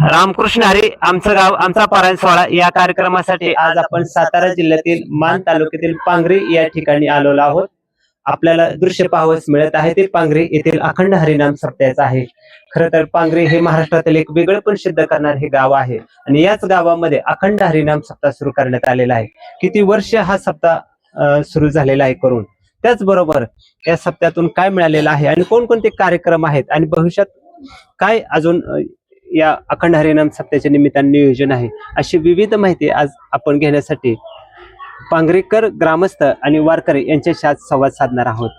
रामकृष्ण हरी आमचं गाव आमचा पारायण सोहळा या कार्यक्रमासाठी आज आपण सातारा जिल्ह्यातील मान तालुक्यातील पांगरी या ठिकाणी आलेलो आहोत. आपल्याला दृश्य पाहावयास मिळत आहे ते पांगरी येथील अखंड हरिनाम सप्ताहाचं आहे. खरं तर पांगरी हे महाराष्ट्रातील एक वेगळं पण सिद्ध करणारे हे गाव आहे आणि याच गावामध्ये अखंड हरिनाम सप्ताह सुरू करण्यात आलेला आहे. किती वर्ष हा सप्ताह सुरू झालेला आहे करून, त्याचबरोबर या सप्त्यातून काय मिळालेलं आहे आणि कोणकोणते कार्यक्रम आहेत आणि भविष्यात काय अजून या अखंड हरिनाम सप्त्याच्या निमित्ताने नियोजन आहे, अशी विविध माहिती आज आपण घेण्यासाठी पांगरीकर ग्रामस्थ आणि वारकरी यांच्याशी आज संवाद साधणार आहोत.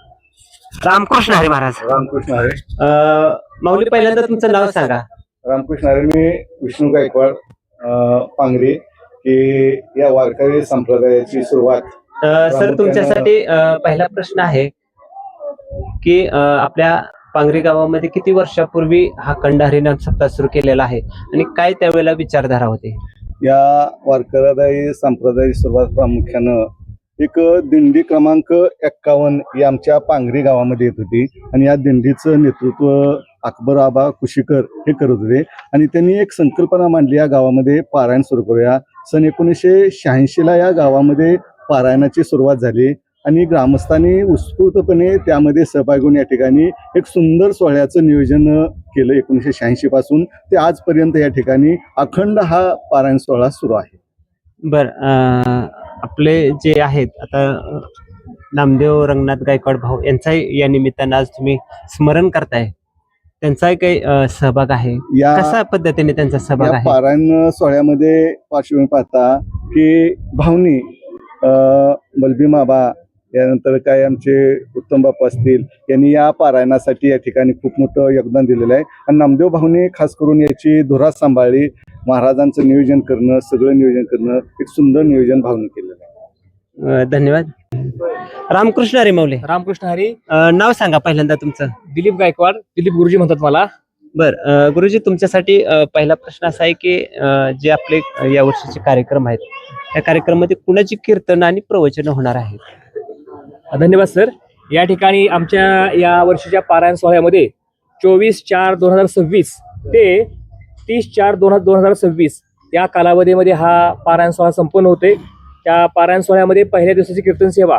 रामकृष्ण हरी महाराज. रामकृष्ण हरी. माऊली, पहिल्यांदा तुमचं नाव सांगा. रामकृष्ण हरी. मी विष्णू गायकवाड, पांगरी, की या वारकरी संप्रदायाची सुरुवात. सर, तुमच्यासाठी पहिला प्रश्न आहे की आपल्या पांगरी गावामध्ये किती वर्षापूर्वी हा अखंड हरिनाम सप्ताह सुरू केलेला आहे आणि काय त्यावेळेला विचारधारा होती? या वारकरी संप्रदायाची सुरुवात प्रामुख्यानं एक दिंडी क्रमांक 51 ही आमच्या पांगरी गावामध्ये येत होती आणि या दिंडीचं नेतृत्व अकबर आबा कुशीकर हे करत होते आणि त्यांनी एक संकल्पना मांडली, या गावामध्ये पारायण सुरू करूया. सन 1986 या गावामध्ये पारायणाची सुरुवात झाली आणि ग्रामस्थांनी उत्स्फूर्तपणे त्यामध्ये सहभागी होऊन या ठिकाणी एक सुंदर सोहळ्याचं नियोजन केलं. 1986 पासून ते आजपर्यंत या ठिकाणी अखंड हा पारायण सोहळा सुरू आहे. बर, आपले जे आहेत आता नामदेव रंगनाथ गायकवाड भाऊ यांचाही या निमित्तानं आज तुम्ही स्मरण करताय, त्यांचाही काही सहभाग आहे? कशा पद्धतीने त्यांचा सहभाग आहे पारायण सोहळ्यामध्ये? पार्श्वभूमी पाहता की भावनी बलबीम आबा, यानंतर काय आमचे उत्तम बापू असतील, यांनी या पारायणासाठी या ठिकाणी खूप मोठं योगदान दिलेलं आहे आणि नामदेव भाऊने खास करून याची धुरा सांभाळली. महाराजांचं नियोजन करणं, सगळं नियोजन करणं, एक सुंदर नियोजन भाऊने केलेलं आहे. धन्यवाद. रामकृष्ण हरी माऊली. रामकृष्ण हरी. नाव सांगा पहिल्यांदा तुमचं. दिलीप गायकवाड. दिलीप गुरुजी म्हणतात मला. बर, गुरुजी, तुमच्यासाठी पहिला प्रश्न असा आहे की जे आपले या वर्षीचे कार्यक्रम आहेत, या कार्यक्रमामध्ये कुणाची कीर्तन आणि प्रवचन होणार आहेत? धन्यवाद सर. या ठिकाणी आमच्या या वर्षीच्या पारायण सोहळ्यामध्ये 24/4/2026 ते 30/4/2026 या कालावधीमध्ये हा पारायण सोहळा संपन्न होते. त्या पारायण सोहळ्यामध्ये पहिल्या दिवसाची कीर्तन सेवा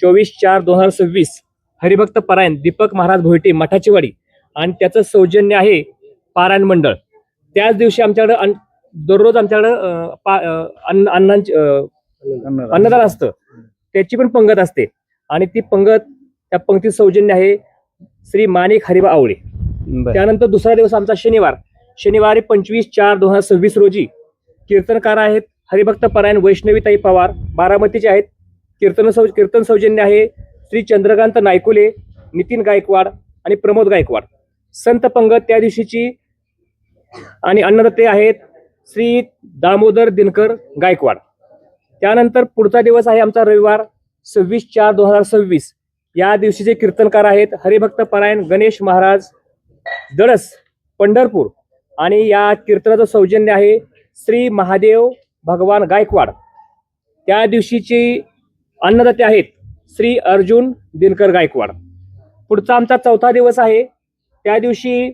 24/4/2026 हरिभक्त पारायण दीपक महाराज भोयटे मठाची वाडी आणि त्याचं सौजन्य आहे पारायण मंडळ. त्याच दिवशी आमच्याकडं दररोज आमच्याकडं अन्नदान असतं, त्याची पण पंगत असते आणि ती पंगत, त्या पंक्तीत सौजन्य आहे श्री माणिक हरिबा आवळे. त्यानंतर दुसरा दिवस आमचा शनिवारी 25/4/2026 रोजी कीर्तनकार आहेत हरिभक्त पारायण वैष्णवीताई पवार, बारामतीचे आहेत. कीर्तन सौजन्य आहे श्री चंद्रकांत नायकुले, नितीन गायकवाड आणि प्रमोद गायकवाड. संत पंगत त्या दिवशीची आणि अन्नदाते आहेत श्री दामोदर दिनकर गायकवाड. त्यानंतर पुढचा दिवस आहे आमचा रविवार 26/4/2026. या दिवशीचे कीर्तनकार आहेत हरिभक्त पारायण गणेश महाराज दळस पंढरपूर आणि या कीर्तनाचं सौजन्य आहे श्री महादेव भगवान गायकवाड. त्या दिवशीची अन्नदाते आहेत श्री अर्जुन दिनकर गायकवाड. पुढचा आमचा चौथा दिवस आहे, त्या दिवशी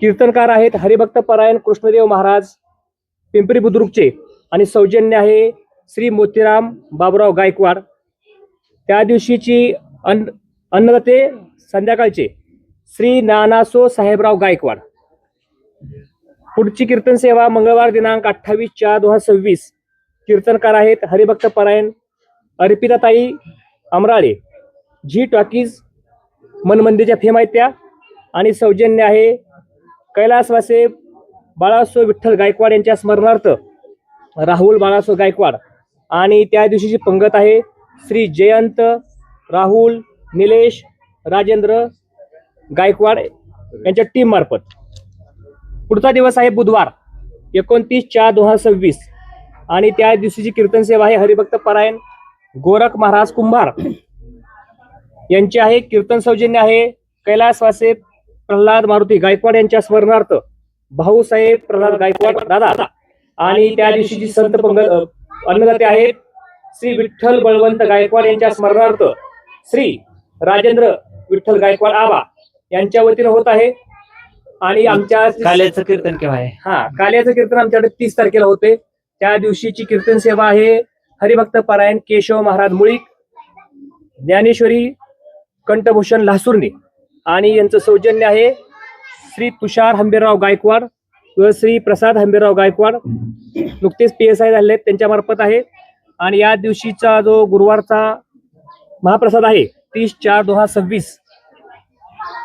कीर्तनकार आहेत हरिभक्त पारायण कृष्णदेव महाराज पिंपरी बुद्रुकचे आणि सौजन्य आहे श्री मोतीराम बाबुराव गायकवाड. त्या दिवशीची अन्नदाते संध्याकाळचे श्री नानासो साहेबराव गायकवाड. पुढची कीर्तन सेवा मंगळवार दिनांक 28/4/2026 कीर्तनकार आहेत हरिभक्त पारायण अर्पिताताई अमराळे, झी टॉकीज मनमंदिरच्या फेम आहेत त्या आणि सौजन्य आहे कैलासवासे बाळासो विठ्ठल गायकवाड यांच्या स्मरणार्थ राहुल बाळासो गायकवाड. आणि त्या दिवशीची पंगत आहे श्री जयंत राहुल निलेश राजेंद्र गायकवाड यांच्या टीम मार्फत. पुढचा दिवस आहे बुधवार 29/4/2026 आणि त्या दिवशीची कीर्तन सेवा आहे हरिभक्त पारायण गोरख महाराज कुंभार यांचे आहे. कीर्तन सौजन्य आहे कैलासवासे प्रल्हाद मारुती गायकवाड यांच्या स्मरणार्थ भाऊसाहेब प्रल्हाद गायकवाड दादा. आणि त्या दिवशीची संत पंगत अन्नदाते आहेत श्री विठ्ठल बळवंत गायकवाड यांच्या स्मरणार्थ श्री राजेंद्र विठ्ठल गायकवाड आबा यांच्या वतीनं होत आहे. आणि आमच्या काल्याचं कीर्तन केव्हा आहे? काल्याचं कीर्तन आमच्याकडे 30 तारखेला होते. त्या दिवशीची कीर्तन सेवा आहे हरिभक्त पारायण केशव महाराज मुळीक, ज्ञानेश्वरी कंठभूषण लासुर्णे, आणि यांचं सौजन्य आहे श्री तुषार हंबीरराव गायकवाड व श्री प्रसाद हंबीरराव गायकवाड, नुकतेच PSI झाले त्यांच्या मार्फत आहे. आणि या दिवशीचा जो गुरुवारचा महाप्रसाद आहे 30/4/2026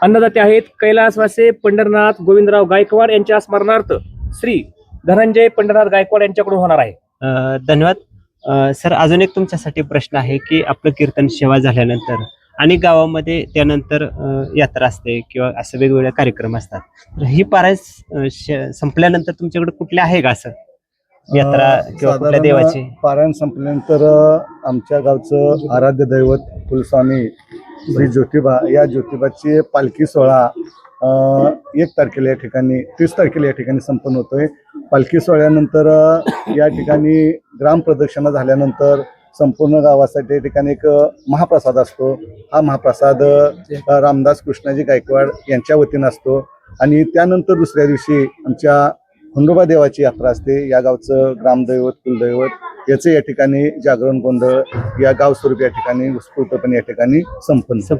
अन्नदाते आहेत कैलासवासे पंढरनाथ गोविंदराव गायकवाड यांच्या स्मरणार्थ श्री धनंजय पंढरनाथ गायकवाड यांच्याकडून होणार आहे. धन्यवाद. सर, अजून एक तुमच्यासाठी प्रश्न आहे की आपलं कीर्तन सेवा झाल्यानंतर अनेक गावामध्ये त्यानंतर यात्रा असते किंवा असं वेगवेगळे कार्यक्रम असतात, तर ही पारायण संपल्यानंतर तुमच्याकडे कुठले आहे का असं यात्रा किंवा कुठल्या साधारण देवाची? पारायण संपल्यानंतर आमच्या गावचं आराध्य दैवत कुलस्वामी श्री ज्योतिबा, या ज्योतिबाची पालखी सोहळा 1 तारखेला या ठिकाणी 30 तारखेला या ठिकाणी संपन्न होतोय. पालखी सोहळ्यानंतर या ठिकाणी ग्रामप्रदक्षिणा झाल्यानंतर संपूर्ण गावासाठी या ठिकाणी एक महाप्रसाद असतो. हा महाप्रसाद रामदास कृष्णाजी गायकवाड यांच्या वतीनं असतो. आणि त्यानंतर दुसऱ्या दिवशी आमच्या खंडोबा देवाची यात्रा असते. या गावचं ग्रामदैवत कुलदैवत याचं या ठिकाणी जागरण गोंधळ या गाव स्वरूप या ठिकाणी उत्स्फूर्तपणे या ठिकाणी संपन्न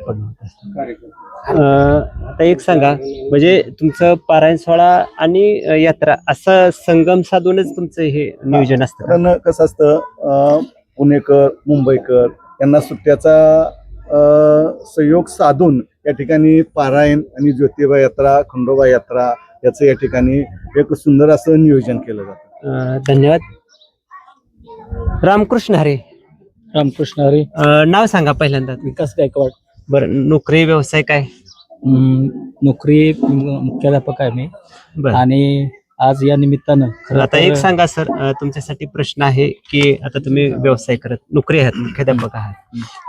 आता एक सांगा, म्हणजे तुमचं पारायण सोहळा आणि यात्रा असं संगम साधूनच तुमचं हे नियोजन असतं का? कारण कसं असतं, पुणेकर मुंबईकर यांना सुट्ट्याचा सहयोग साधून या ठिकाणी पारायण आणि ज्योतिबा यात्रा खंडोबा यात्रा याचं या ठिकाणी एक सुंदर असं नियोजन केलं जातं. धन्यवाद. रामकृष्ण हरी. रामकृष्ण हरी. नाव सांगा पहिल्यांदा. विकास गायकवाड. बरं, नोकरी व्यवसाय काय? नोकरी मुख्याध्यापक आहे मी. बरं, आणि आज या निमित्तानं आता एक सांगा सर, तुमच्यासाठी प्रश्न आहे की आता तुम्ही व्यवसाय करत नोकरी आहात, मुख्याध्यापक आहात,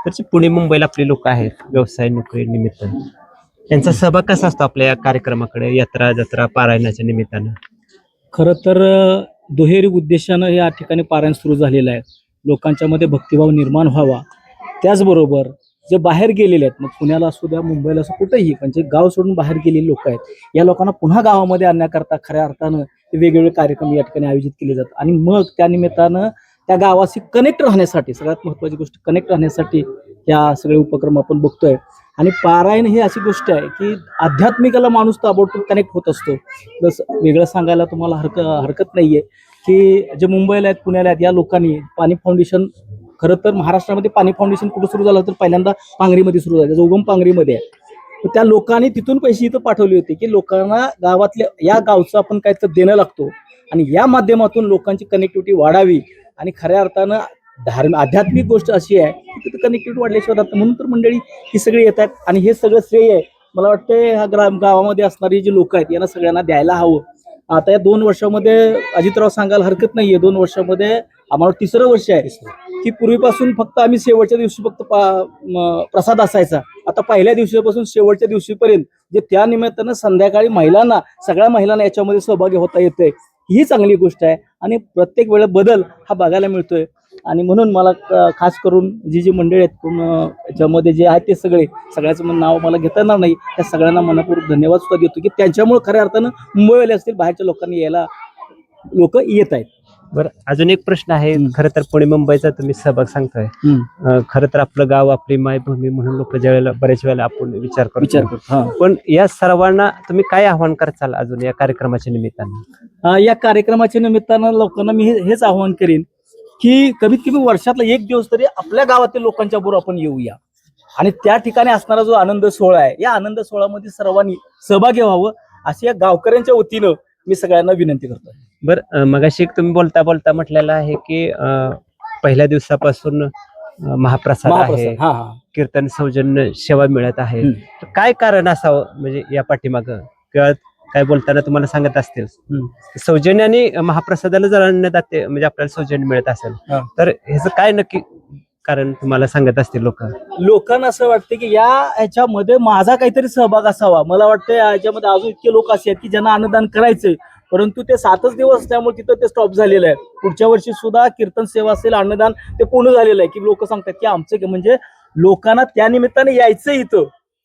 तर पुणे मुंबईला आपले लोक आहेत व्यवसाय नोकरी निमित्त, त्यांचा सहभाग कसा असतो आपल्या या कार्यक्रमाकडे, यात्रा जत्रा पारायणाच्या निमित्तानं? खरं तर दुहेरी उद्देशानं या ठिकाणी पारायण सुरू झालेलं आहे. लोकांच्या मध्ये भक्तिभाव निर्माण व्हावा, त्याचबरोबर जे बाहेर गेलेले आहेत, मग पुण्याला असू द्या मुंबईला असो कुठेही, म्हणजे गाव सोडून बाहेर गेलेले लोक आहेत, या लोकांना पुन्हा गावामध्ये आणण्याकरता खऱ्या अर्थानं वेगवेगळे कार्यक्रम या ठिकाणी आयोजित केले जातात. आणि मग त्या निमित्तानं त्या गावाशी कनेक्ट राहण्यासाठी, सगळ्यात महत्त्वाची गोष्ट कनेक्ट राहण्यासाठी या सगळे उपक्रम आपण बघतोय. आणि पारायण ही अशी गोष्ट आहे की आध्यात्मिकाला माणूस ताबडतोब कनेक्ट होत असतो. जसं वेगळं सांगायला तुम्हाला हरकत नाहीये की जे मुंबईला आहेत पुण्याला आहेत या लोकांनी पाणी फाउंडेशन, खरं तर महाराष्ट्रामध्ये पाणी फाउंडेशन कुठं सुरू झालं तर पहिल्यांदा पांगरीमध्ये सुरू झालं, त्याचा उगम पांगरीमध्ये आहे. तर त्या लोकांनी तिथून पैसे इथं पाठवले होते की लोकांना गावातल्या या गावचं आपण काय तर देणं लागतो आणि या माध्यमातून लोकांची कनेक्टिव्हिटी वाढावी. आणि खऱ्या अर्थानं आध्यात्मिक गोष्ट अशी आहे की तिथं कनेक्टिव्हिटी वाढल्याशिवाय राहतं, म्हणून तर मंडळी ही सगळी येतात. आणि हे सगळं श्रेय आहे मला वाटतं ह्या गावामध्ये असणारी जी लोक आहेत यांना सगळ्यांना द्यायला हवं. आता या 2 वर्षामध्ये अजितराव सांगायला हरकत नाहीये, 2 वर्षामध्ये आम्हाला 3रं वर्ष आहे की पूर्वीपासून फक्त आम्ही शेवटच्या दिवशी फक्त प्रसाद असायचा, आता पहिल्या दिवशीपासून शेवटच्या दिवशीपर्यंत जे त्या निमित्तानं संध्याकाळी महिलांना, सगळ्या महिलांना याच्यामध्ये सहभागी होता येतंय, ही चांगली गोष्ट आहे. आणि प्रत्येक वेळेला बदल हा बघायला मिळतोय. आणि म्हणून मला खास करून जी मंडळी आहेत याच्यामध्ये जे आहेत ते सगळ्याचं नाव मला घेता येणार नाही, त्या सगळ्यांना मनपूर्वक धन्यवाद सुद्धा देतो की त्यांच्यामुळे खऱ्या अर्थानं मुंबईवाले असतील बाहेरच्या लोकांनी यायला लोक येत आहेत. बरं, अजून एक प्रश्न आहे. खरं तर पुणे मुंबईचा तुम्ही सहभाग सांगताय, खरं तर आपलं गाव आपली मायभूमी म्हणून लोक ज्यावेळेला बऱ्याच वेळेला आपण विचार करतो, पण या सर्वांना तुम्ही काय आव्हान करताल अजून या कार्यक्रमाच्या निमित्तानं? या कार्यक्रमाच्या निमित्तानं लोकांना मी हेच आव्हान करेन की कमीत कमी वर्षातला 1 दिवस तरी आपल्या गावातील लोकांच्या बरोबर आपण येऊया आणि त्या ठिकाणी असणारा जो आनंद सोहळा आहे या आनंद सोहळ्यामध्ये सर्वांनी सहभागी व्हावं अशी या गावकऱ्यांच्या वतीनं मी सगळ्यांना विनंती करतो. बरं, मगाशी तुम्ही बोलता बोलता म्हटलेलं आहे की पहिल्या दिवसापासून महाप्रसाद आहे, कीर्तन सौजन्य सेवा मिळत आहे, तर काय कारण असावं म्हणजे या पाठीमागं, किंवा काय बोलताना तुम्हाला सांगत असतील सौजन्य आणि महाप्रसादाला जर अन्नदाते म्हणजे आपल्याला सौजन्य मिळत असेल तर ह्याचं काय नक्की कारण तुम्हाला सांगत असतील लोकांना असं वाटतं की ह्याच्यामध्ये माझा काहीतरी सहभाग असावा. मला वाटतं याच्यामध्ये अजून इतके लोक असे आहेत की ज्यांना अन्नदान करायचंय, परंतु ते 7च दिवस त्यामुळे तिथं ते स्टॉप झालेलं आहे. पुढच्या वर्षी सुद्धा कीर्तन सेवा असेल, अन्नदान ते पूर्ण झालेलं आहे की लोक सांगतात की आमचं म्हणजे लोकांना त्या निमित्ताने यायचं इथं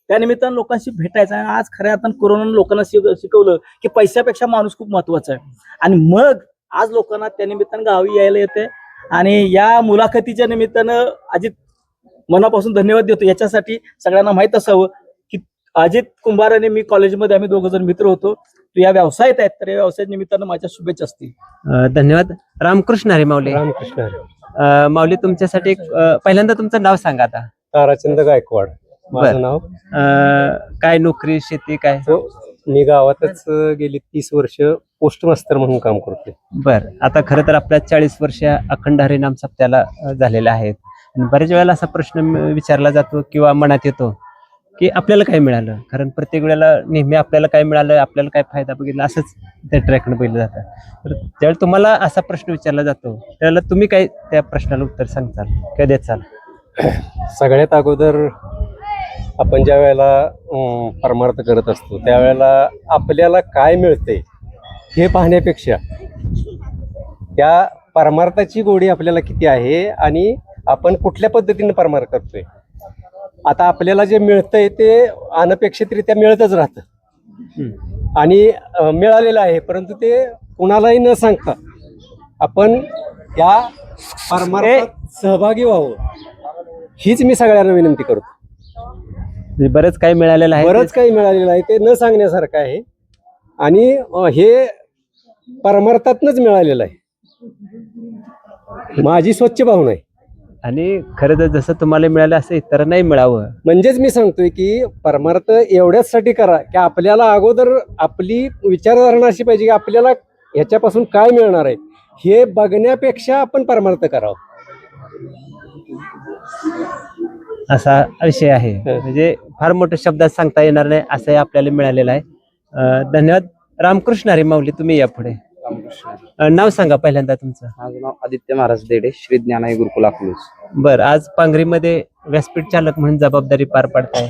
त्या निमित्तानं लोकांशी भेटायचं. आणि आज खऱ्या अर्थानं कोरोनानं लोकांना शिकवलं की पैशापेक्षा माणूस खूप महत्वाचा आहे. आणि मग आज लोकांना त्या निमित्तानं गावी यायला येते. आणि या मुलाखतीच्या निमित्तानं अजित मनापासून धन्यवाद देतो. याच्यासाठी सगळ्यांना माहित असावं की अजित कुंभार आणि मी कॉलेजमध्ये आम्ही दोघं जण मित्र होतो. तो या व्यवसायात आहेत, तर या व्यवसायाच्या निमित्तानं माझ्या शुभेच्छा असतील. धन्यवाद. रामकृष्ण हरी माऊली. रामकृष्ण माऊली, तुमच्यासाठी एक पहिल्यांदा तुमचं नाव सांगा आता. ताराचंद गायकवाड माझं बर. नाव. काय नोकरी, शेती काय? मी गावातच गेली 30 वर्ष पोस्ट मास्तर म्हणून काम करतोय. बर. आता खरं तर आपल्या 40 वर्ष अखंड हरिनाम सप्त्याला झालेले आहेत. आणि बऱ्याच वेळेला असा प्रश्न विचारला जातो किंवा मनात येतो की आपल्याला काय मिळालं. कारण प्रत्येक वेळेला नेहमी आपल्याला काय मिळालं, आपल्याला काय फायदा बघितला, असंच त्या ट्रॅकनं बघितलं जातं. तर ज्यावेळेला तुम्हाला असा प्रश्न विचारला जातो त्यावेळेला तुम्ही काय त्या प्रश्नाला उत्तर सांगताल किंवा देताल? सगळ्यात अगोदर आपण ज्या वेळेला परमार्थ करत असतो त्यावेळेला आपल्याला काय मिळतंय हे पाहण्यापेक्षा त्या परमार्थाची गोडी आपल्याला किती आहे आणि आपण कुठल्या पद्धतीने परमार्थ करतोय. आता आपल्याला जे मिळतंय ते अनपेक्षितरित्या मिळतच राहतं आणि मिळालेलं आहे, परंतु ते कुणालाही न सांगता आपण या परमार्थात सहभागी व्हावं हीच मी सगळ्यांना विनंती करतो. म्हणजे बरंच काही मिळालेलं आहे. बरंच काही मिळालेलं आहे, ते न सांगण्यासारखं आहे आणि हे परमार्थातनच मिळालेलं आहे. माझी स्वच्छ भावना आहे. आणि खरं तर जसं तुम्हाला मिळालं असं इतरांनाही मिळावं. म्हणजेच मी सांगतोय की परमार्थ एवढ्याचसाठी करा की आपल्याला अगोदर आपली विचारधारणा अशी पाहिजे की आपल्याला ह्याच्यापासून काय मिळणार आहे हे बघण्यापेक्षा आपण परमार्थ करावं. असा विषय आहे. म्हणजे फार मोठ्या शब्दात सांगता येणार नाही असंही आपल्याला मिळालेलं आहे. धन्यवाद. रामकृष्ण हरी माऊली, तुम्ही या पुढे. नाव सांगा पहिल्यांदा तुमचं. माझं नाव आदित्य महाराज देडे, श्री ज्ञानाई गुरुकुल अकलूज. बर. आज पांगरीमध्ये व्यासपीठ चालक म्हणून जबाबदारी पार पाडताय.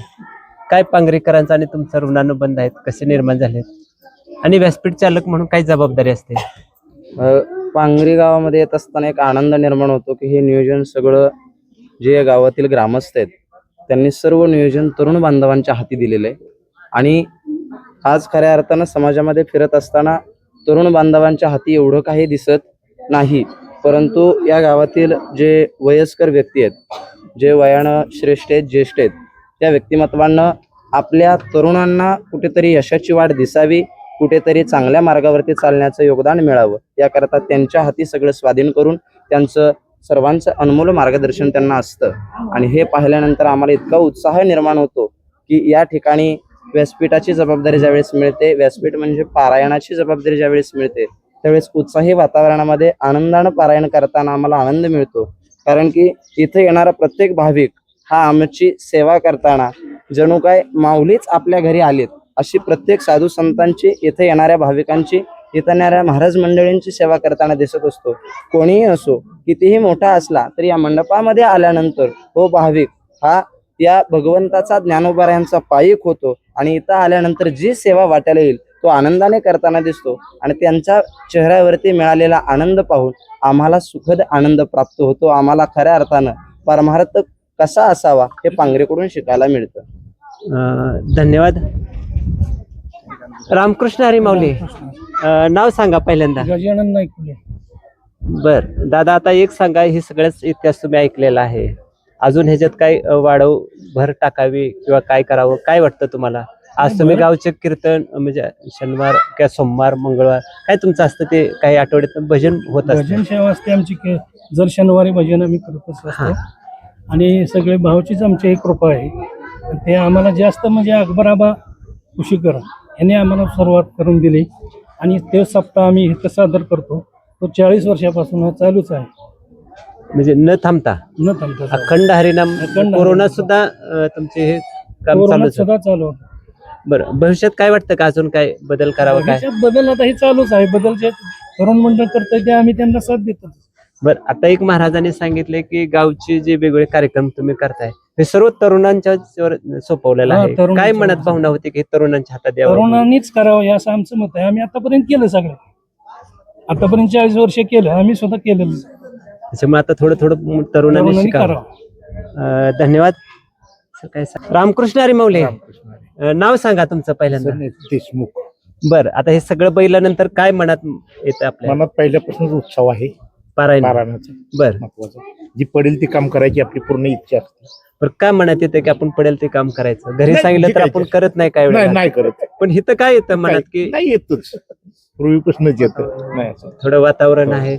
काय पांगरीकरांचा आणि तुमचा ऋणानुबंध आहेत, कसे निर्माण झालेत आणि व्यासपीठ चालक म्हणून काय जबाबदारी असते? पांगरी गावामध्ये येत असताना एक आनंद निर्माण होतो की हे नियोजन सगळं जे गावातील ग्रामस्थ आहेत त्यांनी सर्व नियोजन तरुण बांधवांच्या हाती दिलेलं आहे. आणि आज खऱ्या अर्थानं समाजामध्ये फिरत असताना तरुण बांधवांच्या हाती एवढं काही दिसत नाही, परंतु या गावातील जे वयस्कर व्यक्ती आहेत, जे वयानं श्रेष्ठ आहेत, ज्येष्ठ आहेत, त्या व्यक्तिमत्वांना आपल्या तरुणांना कुठेतरी यशाची वाट दिसावी, कुठेतरी चांगल्या मार्गावरती चालण्याचं योगदान मिळावं याकरता त्यांच्या हाती सगळं स्वाधीन करून त्यांचं सर्वांचं अनमोल मार्गदर्शन त्यांना असतं. आणि हे पाहिल्यानंतर आम्हाला इतका उत्साह निर्माण होतो की या ठिकाणी व्यासपीठाची जबाबदारी ज्यावेळेस मिळते, व्यासपीठ म्हणजे पारायणाची जबाबदारी ज्यावेळेस मिळते त्यावेळेस उत्साही वातावरणामध्ये आनंदानं पारायण करताना आम्हाला आनंद मिळतो. कारण की इथे येणारा प्रत्येक भाविक हा आमची सेवा करताना जणू काय माऊलीच आपल्या घरी आलेत अशी प्रत्येक साधू संतांची, इथे येणाऱ्या भाविकांची, इथे येणाऱ्या महाराज मंडळींची सेवा करताना दिसत असतो. कोणीही असो, कितीही मोठा असला तरी या मंडपामध्ये आल्यानंतर तो भाविक हा या भगवंताचा ज्ञानोबाऱ्यांचा पायिक होतो आणि इथं आल्यानंतर जी सेवा वाटायला येईल तो आनंदाने करताना दिसतो. आणि त्यांच्या चेहऱ्यावरती मिळालेला आनंद पाहून आम्हाला सुखद आनंद प्राप्त होतो. आम्हाला खऱ्या अर्थानं परमार्थ कसा असावा हे पांगरेकडून शिकायला मिळतं. धन्यवाद. रामकृष्ण हरी माऊली, नाव सांगा पहिल्यांदा. गजानन नाईक. बर. दादा, आता एक सांगा, हे सगळंच इतिहास तुम्ही ऐकलेला आहे, अजून ह्याच्यात काय वाढव भर टाकावी किंवा काय करावं, काय वाटतं तुम्हाला? आज तुम्ही गावचे कीर्तन म्हणजे शनिवार किंवा सोमवार, मंगळवार काय तुमचं असतं, ते काही आठवड्यात भजन होत असतं? भजन सेवा असते आमची जर शनिवारी भजन आम्ही करत असतो. आणि सगळे भावचीच आमची एक कृपा आहे. ते आम्हाला जास्त म्हणजे अकबर आबा कुशीकर यांनी आम्हाला सुरुवात करून दिली आणि ते सप्ताह आम्ही इथं सादर करतो. तो 40 वर्षापासून हा चालूच आहे, म्हणजे न थांबता न थांबता अखंड हरिनाम. कोरोना सुद्धा तुमचे हे काम चालू सुद्धा चालू. बरं. भविष्यात काय वाटतं का अजून काय बदल करावा? काय बदल आता हे चालूच आहे. बदल जे तरुण मंडळ करतंय ते आम्ही त्यांना साथ देतो. बरं. आता एक महाराजांनी सांगितले की गावचे जे वेगवेगळे कार्यक्रम तुम्ही करताय हे सर्व तरुणांच्या सोपवलेलं आहे. काय मनात भावना होती की तरुणांच्या हातात यावं? तरुणांनीच करावं हे असं आमचं मत आहे. आम्ही आतापर्यंत केलं सगळं. आतापर्यंत 40 वर्ष केलं, आम्ही स्वतः केलेलं. त्याच्यामुळे आता थोडं थोडं तरुणांनी शिकावं. धन्यवाद. सर, काय रामकृष्ण हरी माऊली. नाव सांगा तुमचं पहिल्यांदा. देशमुख. बर, आता हे सगळं बघितल्यानंतर काय मनात येतं आपल्या मनात पहिल्यापासूनच उत्सव आहे पारायण? पारायणाचा बर, महत्वाचा. जी पडेल ती काम करायची आपली पूर्ण इच्छा असते. पण काय मनात येतं की आपण पडेल ते काम करायचं? घरी नाही, सांगितलं तर ठीक आहे. आपण करत नाही काय नाही वेळेला. नाही करत. पण इथं काय येतं मनात की नाही येतच, पूर्वीपासूनच येतं. नाही असं. थोडं वातावरण आहे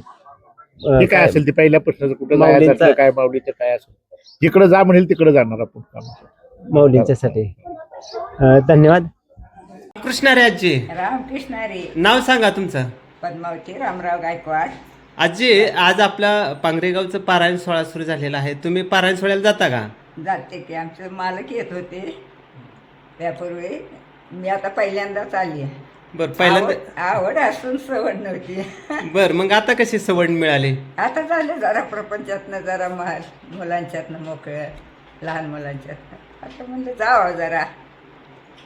जे काय असेल ते पहिल्यापासून कुठं माऊलींचा- जायचं काय माऊलीचं काय असेल जिकडे जा म्हणेल तिकडे जाणार आपण काम. माऊलींच्यासाठी. धन्यवाद. कृष्ण हरी आजी, रामकृष्ण हरी. नाव सांगा तुमचं. पद्मावती रामराव गायकवाड. आजी, आज आपल्या पांगरेगावचं पारायण सोहळा सुरू झालेला आहे. तुम्ही पारायण सोहळ्याला जाता का? जाते की आमचे मालक येत होते त्यापूर्वी. मी आता पहिल्यांदाच आली आहे. बर, पहिल्यांदा. आवड असून सवड नव्हती. बर, मग आता कशी सवड मिळाली? आता झालं जरा प्रपंचातनं जरा मुलांच्यातनं मोकळं, लहान मुलांच्यातनं. आता म्हणलं जावं जरा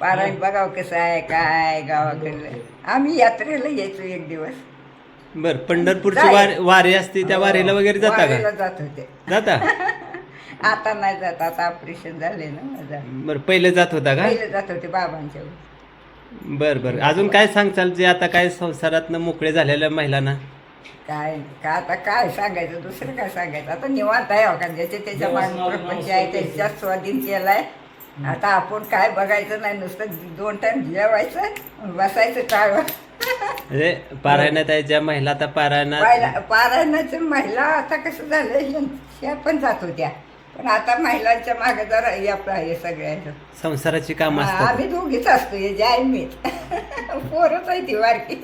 पारायण बघावं कसं आहे काय गावाकडलं. आम्ही यात्रेला यायचो एक दिवस. बर, पंढरपूरची वारी असते त्या वारीला वगैरे जाता वारीला का? जात होते. जाता? आता नाही जात, आता ऑपरेशन झाले ना माझं. बर, पहिले जात होता का? पहिले जात होते बाबांच्या. बर बर, अजून काय सांगचाल जे आता काय संसारातनं मोकळे झालेल्या महिलांना? काय का आता काय सांगायचं, दुसरं काय सांगायचं. आता निवांत आहे हो का, ज्याचे त्याच्या मागे प्रपंच आहे त्याच्या स्वाधीन केलाय. आता आपण काय बघायचं नाही, नुसतं 2 टाइम जेवायचं बसायचं टाळवर. म्हणजे पारायणात आहे ज्या महिला आता पारायणात. पारायणाच्या महिला आता कसं झालं, ह्या पण जात होत्या, पण आता महिलांच्या मागे जरा आपलं हे सगळ्यांचं संसाराची कामं असतात. आम्ही दोघीच असतो, हे जे आहे मी पोरच आहे ती बारकी.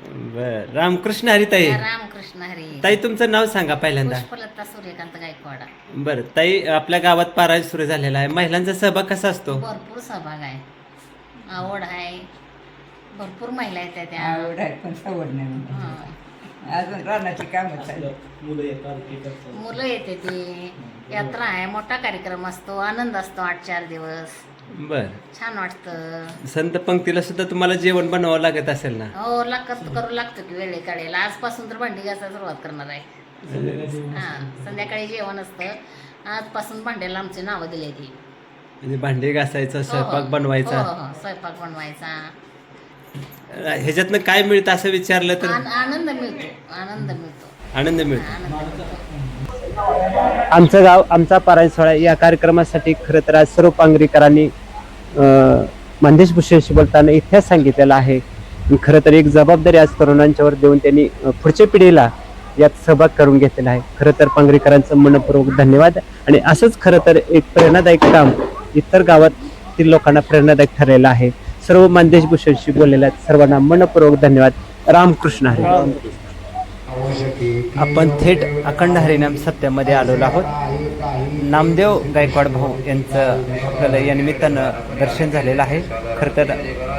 बर, रामकृष्ण हरी ताई. रामकृष्ण हरी. ताई, तुमचं नाव सांगा पहिल्यांदा. पुष्पलता सूर्यकांत गायकवाड. बर ताई, आपल्या गावात पारायण सुरू झालेला आहे. महिलांचा सहभाग कसा असतो? भरपूर सहभाग आहे, आवड आहे, भरपूर महिला आहेत त्या. आवड आहे पण सवड नाही. अजून रानाची कामं चालू. मुलं येते ती, यात्रा आहे, मोठा कार्यक्रम असतो, आनंद असतो 8-4 दिवस. बर, छान वाटतं. संत पंक्तीला सुद्धा तुम्हाला जेवण बनवावं लागत असेल ना? हो, करू लागतो की वेळे काढेल. आजपासून तर भांडी घासायला सुरुवात करणार आहे. संध्याकाळी जेवण असतं. आजपासून भांड्याला आमची नावं दिली ती. म्हणजे भांडी घासायचं, स्वयंपाक बनवायचा. हो, स्वयंपाक बनवायचा. ह्याच्यातनं काय मिळतं असं विचारलं तर? आनंद मिळतो, आनंद मिळतो, आनंद मिळतो. आनंद मिळतो. आमचं गाव आमचा पारायण सोहळा या कार्यक्रमासाठी खरं तर आज सर्व पांगरीकरांनी मंदेश भूषणशी बोलताना इतिहास सांगितलेला आहे. खरं तर एक जबाबदारी आज तरुणांच्यावर देऊन त्यांनी पुढच्या पिढीला यात सहभाग करून घेतलेला आहे. खरं तर पांगरीकरांचं मनपूर्वक धन्यवाद. आणि असंच खरं तर एक प्रेरणादायक काम इतर गावातील लोकांना प्रेरणादायक ठरलेलं आहे. सर्व मंदेश भूषणशी बोललेल्या सर्वांना मनपूर्वक धन्यवाद. रामकृष्ण हरी. आपण थेट अखंड हरिनाम सत्यामध्ये आलेलो आहोत. नामदेव गायकवाड भाऊ यांचं आपल्याला या निमित्तानं दर्शन झालेलं आहे. खरं तर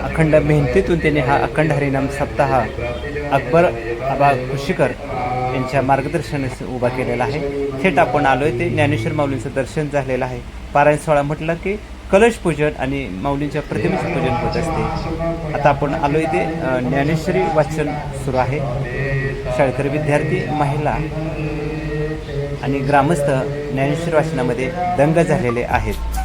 अखंड मेहनतीतून त्यांनी हा अखंड हरिनाम सप्ताह अकबर आबा कुशीकर यांच्या मार्गदर्शनास उभा केलेला आहे. थेट आपण आलोय ते ज्ञानेश्वर माऊलींचं दर्शन झालेलं आहे. पारायण सोहळा म्हटलं की कलश पूजन आणि माऊलींच्या प्रतिमेचं पूजन होत असते. आता आपण आलोय ते ज्ञानेश्वरी वाचन सुरू आहे. शाळकरी विद्यार्थी, महिला आणि ग्रामस्थ ज्ञानेश्वरी वाचनामध्ये दंग झालेले आहेत.